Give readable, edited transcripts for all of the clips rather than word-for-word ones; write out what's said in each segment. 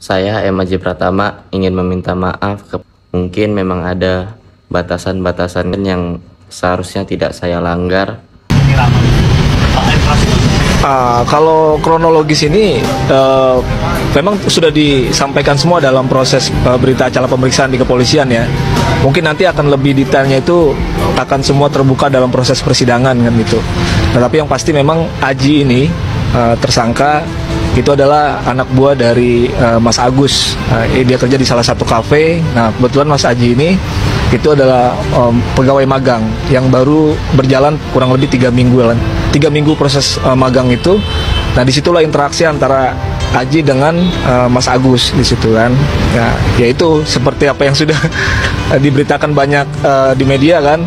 Saya M. Aji Pratama ingin meminta maaf mungkin memang ada batasan-batasan yang seharusnya tidak saya langgar. Kalau kronologis ini memang sudah disampaikan semua dalam proses berita acara pemeriksaan di kepolisian ya. Mungkin nanti akan lebih detailnya itu akan semua terbuka dalam proses persidangan kan gitu. Nah, tapi yang pasti memang Aji ini tersangka itu adalah anak buah dari Mas Agus. Dia kerja di salah satu kafe. Nah, kebetulan Mas Aji ini itu adalah pegawai magang yang baru berjalan kurang lebih 3 minggu proses magang itu. Nah, disitulah interaksi antara Aji dengan Mas Agus di situ kan. Ya, yaitu seperti apa yang sudah diberitakan banyak di media kan.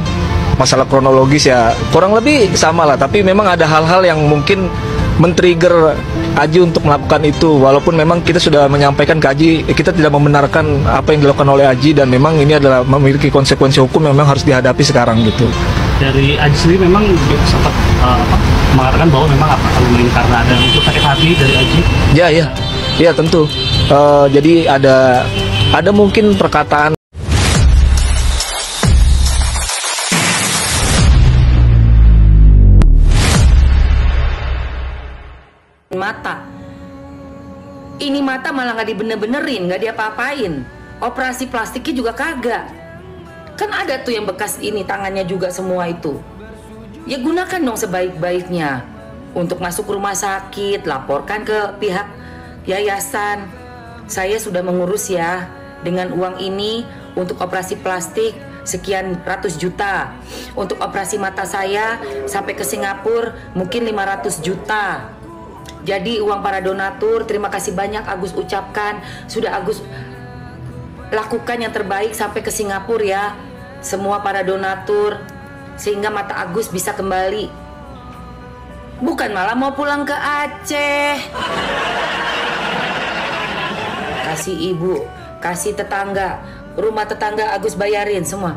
Masalah kronologis ya kurang lebih sama lah, tapi memang ada hal-hal yang mungkin men-trigger Aji untuk melakukan itu, walaupun memang kita sudah menyampaikan ke Aji kita tidak membenarkan apa yang dilakukan oleh Aji dan memang ini adalah memiliki konsekuensi hukum yang memang harus dihadapi sekarang gitu. Dari Aji sendiri memang sempat mengatakan bahwa memang mungkin karena ada unsur sakit hati dari Aji. Ya tentu. Jadi ada mungkin perkataan mata. Ini mata malah nggak dibener-benerin, nggak diapa-apain. Operasi plastiknya juga kagak. Kan ada tuh yang bekas ini tangannya juga semua itu. Ya gunakan dong sebaik-baiknya. Untuk masuk rumah sakit, laporkan ke pihak yayasan. Saya sudah mengurus ya. Dengan uang ini untuk operasi plastik sekian ratus juta. Untuk operasi mata saya sampai ke Singapura mungkin 500 juta. Jadi uang para donatur, terima kasih banyak Agus ucapkan. Sudah Agus lakukan yang terbaik sampai ke Singapura ya. Semua para donatur, sehingga mata Agus bisa kembali. Bukan malah mau pulang ke Aceh. Kasih ibu, kasih tetangga, rumah tetangga Agus bayarin semua.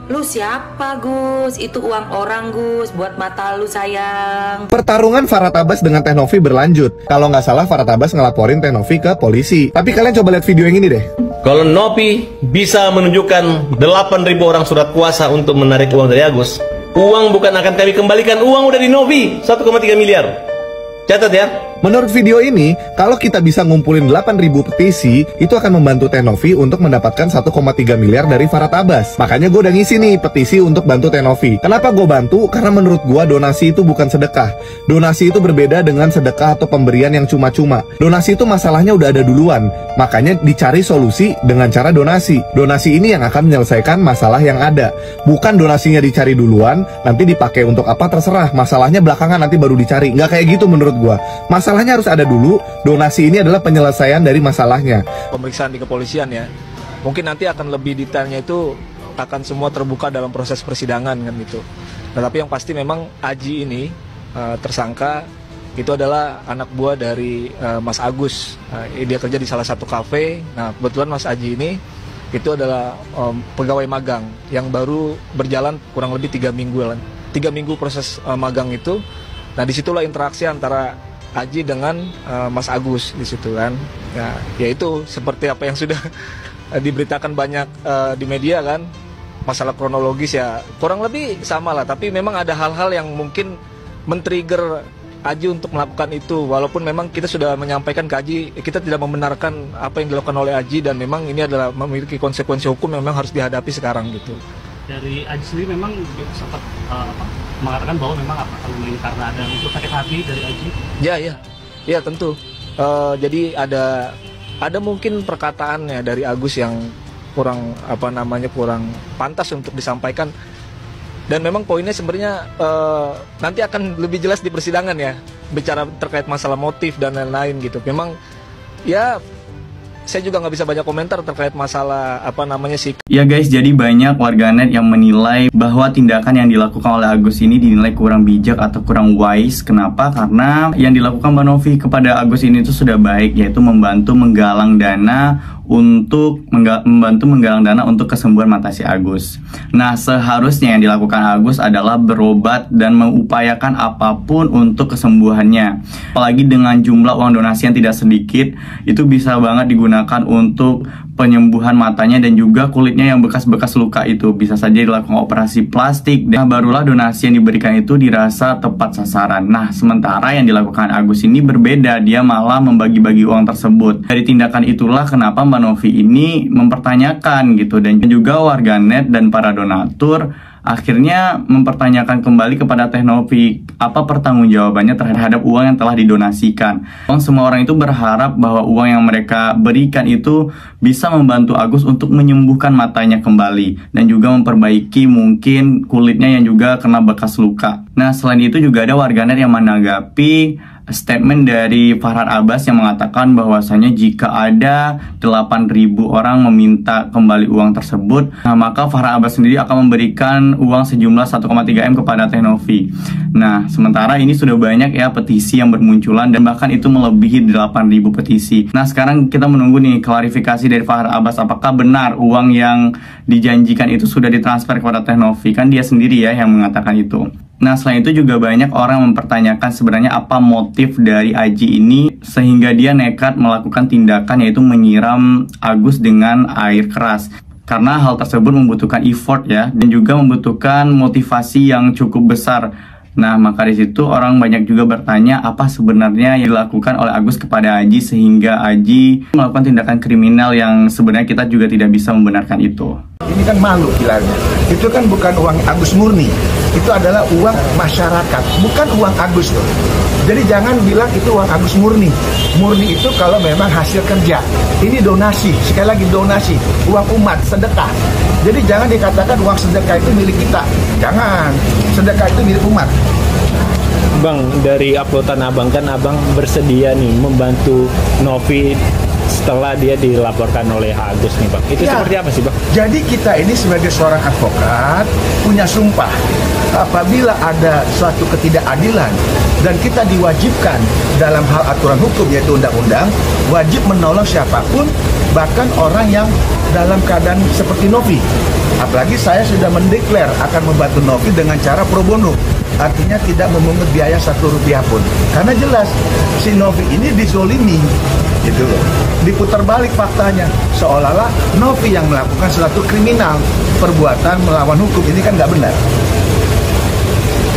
Lu siapa Gus? Itu uang orang Gus, buat mata lu sayang. Pertarungan Farah Tabas dengan Teh Novi berlanjut. Kalau nggak salah Farah Tabas ngelaporin Teh Novi ke polisi. Tapi kalian coba lihat video yang ini deh. Kalau Novi bisa menunjukkan 8.000 orang surat kuasa untuk menarik uang dari Agus, uang bukan akan kami kembalikan, uang udah di Novi 1,3 miliar. Catat ya. Menurut video ini, kalau kita bisa ngumpulin 8.000 petisi, itu akan membantu Teh Novi untuk mendapatkan 1,3 miliar dari Farah Tabas. Makanya gue udah ngisi nih petisi untuk bantu Teh Novi. Kenapa gue bantu? Karena menurut gue donasi itu bukan sedekah. Donasi itu berbeda dengan sedekah atau pemberian yang cuma-cuma. Donasi itu masalahnya udah ada duluan. Makanya dicari solusi dengan cara donasi. Donasi ini yang akan menyelesaikan masalah yang ada. Bukan donasinya dicari duluan, nanti dipakai untuk apa terserah. Masalahnya belakangan nanti baru dicari. Nggak kayak gitu menurut gue. Masalahnya harus ada dulu, donasi ini adalah penyelesaian dari masalahnya. Pemeriksaan di kepolisian ya, mungkin nanti akan lebih detailnya itu akan semua terbuka dalam proses persidangan kan gitu. Nah, tapi yang pasti memang Aji ini tersangka itu adalah anak buah dari Mas Agus. Dia kerja di salah satu kafe. Nah, kebetulan Mas Aji ini itu adalah pegawai magang yang baru berjalan kurang lebih 3 minggu proses magang itu. Nah, disitulah interaksi antara Aji dengan Mas Agus di situ kan. Ya, yaitu seperti apa yang sudah diberitakan banyak di media kan. Masalah kronologis ya kurang lebih sama lah, tapi memang ada hal-hal yang mungkin men-trigger Aji untuk melakukan itu, walaupun memang kita sudah menyampaikan ke Aji kita tidak membenarkan apa yang dilakukan oleh Aji dan memang ini adalah memiliki konsekuensi hukum yang memang harus dihadapi sekarang gitu. Dari Aji sendiri memang sempat mengatakan bahwa memang mungkin karena ada unsur sakit hati dari Aji. Ya tentu. Jadi ada mungkin perkataannya dari Agus yang kurang kurang pantas untuk disampaikan. Dan memang poinnya sebenarnya nanti akan lebih jelas di persidangan ya, bicara terkait masalah motif dan lain-lain gitu. Memang ya saya juga nggak bisa banyak komentar terkait masalah sikap. Ya guys, jadi banyak warganet yang menilai bahwa tindakan yang dilakukan oleh Agus ini dinilai kurang bijak atau kurang wise. Kenapa? Karena yang dilakukan Mbak Novi kepada Agus ini itu sudah baik, yaitu membantu menggalang dana untuk membantu menggalang dana untuk kesembuhan mata si Agus. Nah, seharusnya yang dilakukan Agus adalah berobat dan mengupayakan apapun untuk kesembuhannya. Apalagi dengan jumlah uang donasi yang tidak sedikit, itu bisa banget digunakan untuk penyembuhan matanya dan juga kulitnya yang bekas-bekas luka itu. Bisa saja dilakukan operasi plastik, dan barulah donasi yang diberikan itu dirasa tepat sasaran. Nah, sementara yang dilakukan Agus ini berbeda, dia malah membagi-bagi uang tersebut. Dari tindakan itulah kenapa Mbak Novi ini mempertanyakan gitu, dan juga warganet dan para donatur akhirnya mempertanyakan kembali kepada Teh Novi apa pertanggungjawabannya terhadap uang yang telah didonasikan. Semua orang itu berharap bahwa uang yang mereka berikan itu bisa membantu Agus untuk menyembuhkan matanya kembali dan juga memperbaiki mungkin kulitnya yang juga kena bekas luka. Nah, selain itu juga ada warganet yang menanggapi statement dari Farhad Abbas yang mengatakan bahwasanya jika ada 8.000 orang meminta kembali uang tersebut, nah, maka Farhad Abbas sendiri akan memberikan uang sejumlah 1,3 M kepada Teh Novi. Nah, sementara ini sudah banyak ya petisi yang bermunculan dan bahkan itu melebihi 8.000 petisi. Nah, sekarang kita menunggu nih klarifikasi dari Farhad Abbas, apakah benar uang yang dijanjikan itu sudah ditransfer kepada Teh Novi. Kan dia sendiri ya yang mengatakan itu. Nah, selain itu juga banyak orang mempertanyakan sebenarnya apa motif dari Aji ini sehingga dia nekat melakukan tindakan yaitu menyiram Agus dengan air keras. Karena hal tersebut membutuhkan effort ya, dan juga membutuhkan motivasi yang cukup besar. Nah, maka di situ orang banyak juga bertanya apa sebenarnya yang dilakukan oleh Agus kepada Aji sehingga Aji melakukan tindakan kriminal yang sebenarnya kita juga tidak bisa membenarkan itu. Ini kan malu bilangnya. Itu kan bukan uang Agus murni. Itu adalah uang masyarakat, bukan uang Agus loh. Jadi jangan bilang itu uang Agus murni. Murni itu kalau memang hasil kerja. Ini donasi, sekali lagi donasi, uang umat, sedekah. Jadi jangan dikatakan uang sedekah itu milik kita. Jangan, sedekah itu milik umat. Bang, dari uploadan Abang kan Abang bersedia nih membantu Novi setelah dia dilaporkan oleh Agus nih Bang. Itu ya, seperti apa sih Bang? Jadi kita ini sebagai seorang advokat punya sumpah. Apabila ada suatu ketidakadilan dan kita diwajibkan dalam hal aturan hukum yaitu undang-undang, wajib menolong siapapun, bahkan orang yang dalam keadaan seperti Novi. Apalagi saya sudah mendeklar akan membantu Novi dengan cara pro bono. Artinya tidak memungut biaya 1 rupiah pun. Karena jelas si Novi ini dizolimi, gitu loh. Diputar balik faktanya, seolah-olah Novi yang melakukan suatu kriminal, perbuatan melawan hukum. Ini kan nggak benar.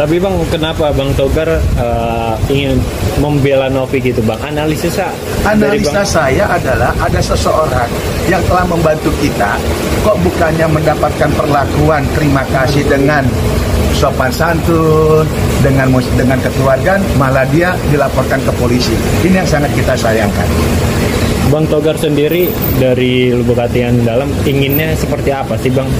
Tapi Bang, kenapa Bang Togar ingin membela Novi gitu Bang? Analisa saya adalah ada seseorang yang telah membantu kita, kok bukannya mendapatkan perlakuan terima kasih dengan sopan santun, dengan kekeluargaan, malah dia dilaporkan ke polisi. Ini yang sangat kita sayangkan. Bang Togar sendiri dari Lubuk Hati yang Dalam inginnya seperti apa sih Bang?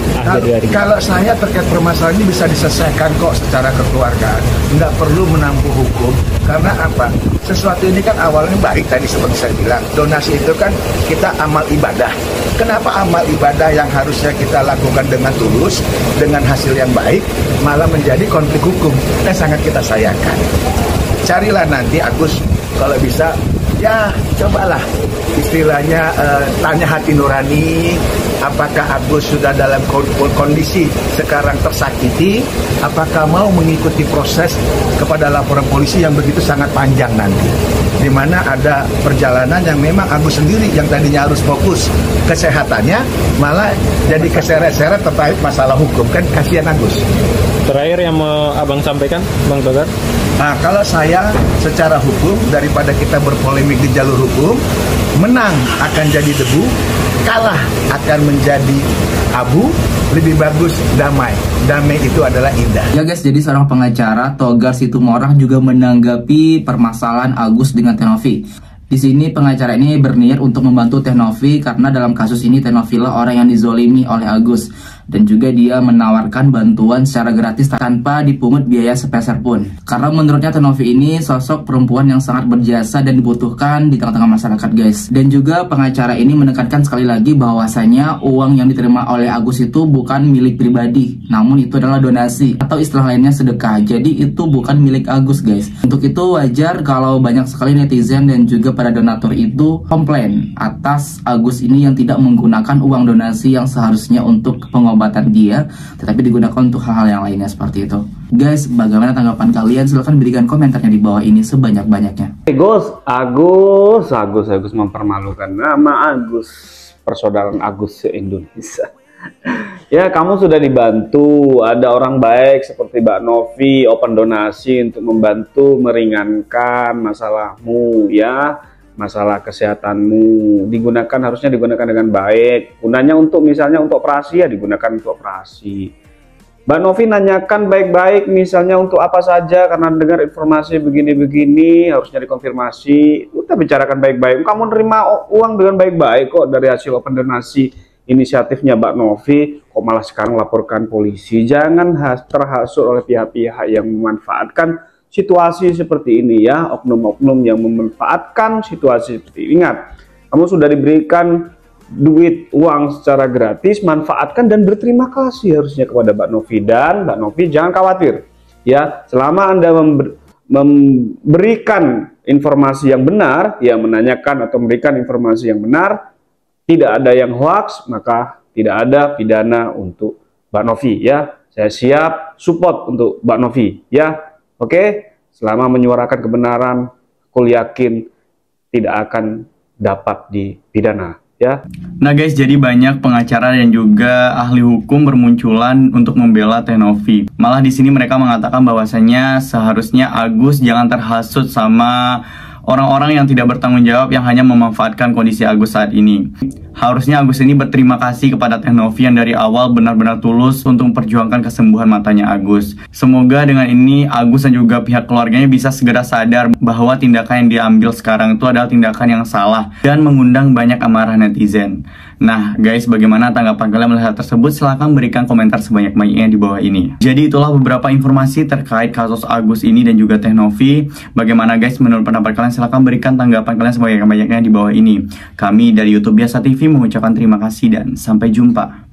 Kalau saya terkait permasalahan ini bisa diselesaikan kok secara kekeluargaan, nggak perlu menempuh hukum. Karena apa? Sesuatu ini kan awalnya baik tadi seperti saya bilang. Donasi itu kan kita amal ibadah. Kenapa amal ibadah yang harusnya kita lakukan dengan tulus, dengan hasil yang baik, malah menjadi konflik hukum? Sangat kita sayangkan. Carilah nanti Agus kalau bisa, ya cobalah istilahnya tanya hati nurani, apakah Agus sudah dalam kondisi sekarang tersakiti, apakah mau mengikuti proses kepada laporan polisi yang begitu sangat panjang nanti, di mana ada perjalanan yang memang Agus sendiri yang tadinya harus fokus kesehatannya malah jadi keseret-seret terkait masalah hukum, kan kasihan Agus. Terakhir yang mau Abang sampaikan Bang Togar? Nah, kalau saya secara hukum, daripada kita berpolemik di jalur hukum, menang akan jadi debu, kalah akan menjadi abu, lebih bagus damai. Damai itu adalah indah. Ya guys, jadi seorang pengacara Togar Situmorang juga menanggapi permasalahan Agus dengan Teh Novi. Di sini pengacara ini berniat untuk membantu Teh Novi karena dalam kasus ini Teh Novi lah orang yang dizolimi oleh Agus. Dan juga dia menawarkan bantuan secara gratis tanpa dipungut biaya sepeser pun. Karena menurutnya Teh Novi ini sosok perempuan yang sangat berjasa dan dibutuhkan di tengah-tengah masyarakat guys. Dan juga pengacara ini menekankan sekali lagi bahwasanya uang yang diterima oleh Agus itu bukan milik pribadi, namun itu adalah donasi atau istilah lainnya sedekah. Jadi itu bukan milik Agus guys. Untuk itu wajar kalau banyak sekali netizen dan juga kepada donatur itu komplain atas Agus ini yang tidak menggunakan uang donasi yang seharusnya untuk pengobatan dia, tetapi digunakan untuk hal-hal yang lainnya seperti itu. Guys, bagaimana tanggapan kalian? Silahkan berikan komentarnya di bawah ini sebanyak-banyaknya. Agus mempermalukan nama Agus, persaudaraan Agus se-Indonesia. Ya, kamu sudah dibantu, ada orang baik seperti Mbak Novi open donasi untuk membantu meringankan masalahmu, ya, masalah kesehatanmu. Harusnya digunakan dengan baik. Gunanya untuk misalnya untuk operasi, ya digunakan untuk operasi. Mbak Novi nanyakan baik-baik misalnya untuk apa saja, karena dengar informasi begini-begini harusnya dikonfirmasi. Kita bicarakan baik-baik. Kamu nerima uang dengan baik-baik kok dari hasil open donasi. Inisiatifnya Mbak Novi, kok malah sekarang laporkan polisi. Jangan terhasut oleh pihak-pihak yang memanfaatkan situasi seperti ini, ya, oknum-oknum yang memanfaatkan situasi seperti ini. Ingat, kamu sudah diberikan uang secara gratis, manfaatkan dan berterima kasih harusnya kepada Mbak Novi. Dan Mbak Novi jangan khawatir, ya, selama Anda memberikan informasi yang benar, ya, menanyakan atau memberikan informasi yang benar, tidak ada yang hoax, maka tidak ada pidana untuk Mbak Novi, ya. Saya siap support untuk Mbak Novi, ya. Oke, selama menyuarakan kebenaran, aku yakin tidak akan dapat dipidana, ya. Nah guys, jadi banyak pengacara dan juga ahli hukum bermunculan untuk membela Teh Novi. Malah di sini mereka mengatakan bahwasanya seharusnya Agus jangan terhasut sama orang-orang yang tidak bertanggung jawab yang hanya memanfaatkan kondisi Agus saat ini. Harusnya Agus ini berterima kasih kepada Teh Novi yang dari awal benar-benar tulus untuk memperjuangkan kesembuhan matanya Agus. Semoga dengan ini Agus dan juga pihak keluarganya bisa segera sadar bahwa tindakan yang diambil sekarang itu adalah tindakan yang salah dan mengundang banyak amarah netizen. Nah guys, bagaimana tanggapan kalian melihat hal tersebut? Silahkan berikan komentar sebanyak-banyaknya di bawah ini. Jadi itulah beberapa informasi terkait kasus Agus ini dan juga Teh Novi. Bagaimana guys menurut pendapat kalian? Silahkan berikan tanggapan kalian sebanyak-banyaknya di bawah ini. Kami dari YouTube Biasa TV mengucapkan terima kasih dan sampai jumpa.